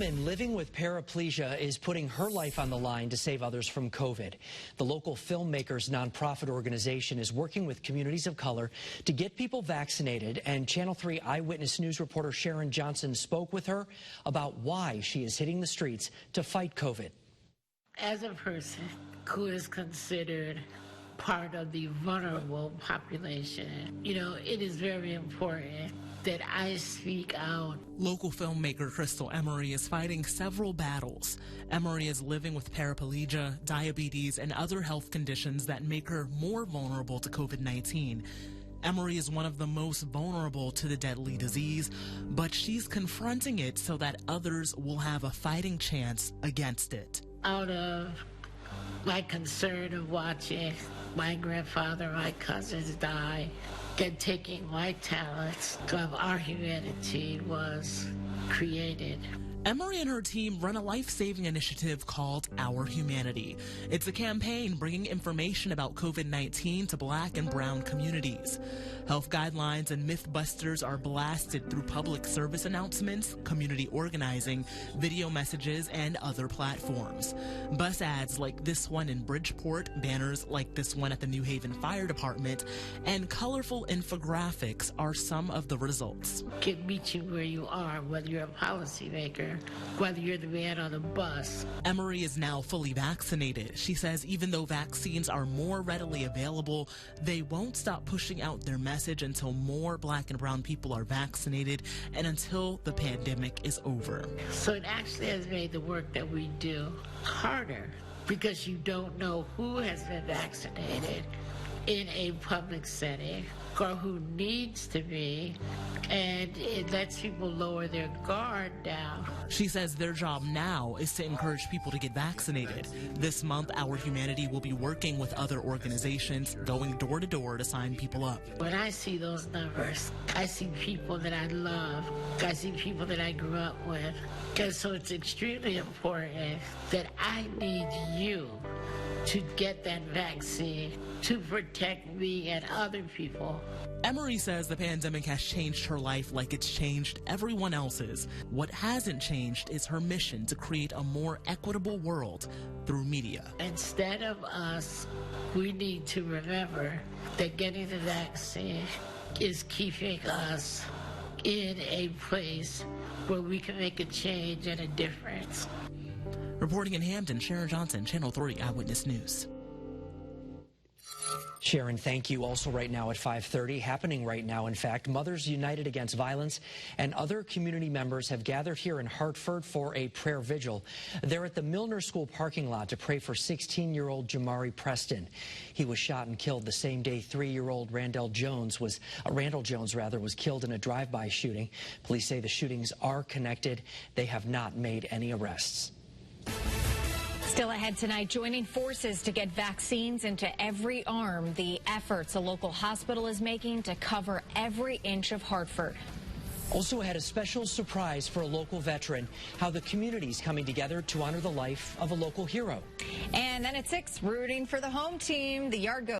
woman living with paraplegia is putting her life on the line to save others from COVID. The local filmmakers nonprofit organization is working with communities of color to get people vaccinated, and Channel 3 Eyewitness News reporter Sharon Johnson spoke with her about why she is hitting the streets to fight COVID. As a person who is considered part of the vulnerable population, it is very important that I speak out. Local filmmaker Crystal Emery is fighting several battles. Emery is living with paraplegia, diabetes, and other health conditions that make her more vulnerable to COVID-19. Emery is one of the most vulnerable to the deadly disease, but she's confronting it so that others will have a fighting chance against it. Out of my concern of watching my grandfather, my cousins die, and taking my talents of our humanity was created. Emery and her team run a life-saving initiative called Our Humanity. It's a campaign bringing information about COVID-19 to Black and brown communities. Health guidelines and myth-busters are blasted through public service announcements, community organizing, video messages, and other platforms. Bus ads like this one in Bridgeport, banners like this one at the New Haven Fire Department, and colorful infographics are some of the results. Can meet you where you are, whether you're a policymaker, whether you're the man on the bus. Emery is now fully vaccinated. She says even though vaccines are more readily available, they won't stop pushing out their message until more Black and brown people are vaccinated and until the pandemic is over. So it actually has made the work that we do harder because you don't know who has been vaccinated in a public setting or who needs to be, and it lets people lower their guard down. She says their job now is to encourage people to get vaccinated. This month, Our Humanity will be working with other organizations, going door to door to sign people up. When I see those numbers, I see people that I love. I see people that I grew up with. And so it's extremely important that I need you to get that vaccine to protect me and other people. Emery says the pandemic has changed her life like it's changed everyone else's. What hasn't changed is her mission to create a more equitable world through media. Instead of us, we need to remember that getting the vaccine is keeping us in a place where we can make a change and a difference. Reporting in Hampton, Sharon Johnson, Channel 3 Eyewitness News. Sharon, thank you. Also right now at 5:30, happening right now, in fact, Mothers United Against Violence and other community members have gathered here in Hartford for a prayer vigil. They're at the Milner School parking lot to pray for 16-year-old Jamari Preston. He was shot and killed the same day 3-year-old Randall Jones was killed in a drive-by shooting. Police say the shootings are connected. They have not made any arrests. Still ahead tonight, joining forces to get vaccines into every arm, the efforts a local hospital is making to cover every inch of Hartford. Also ahead, a special surprise for a local veteran, how the community's coming together to honor the life of a local hero. And then at 6, rooting for the home team, the Yard Goats.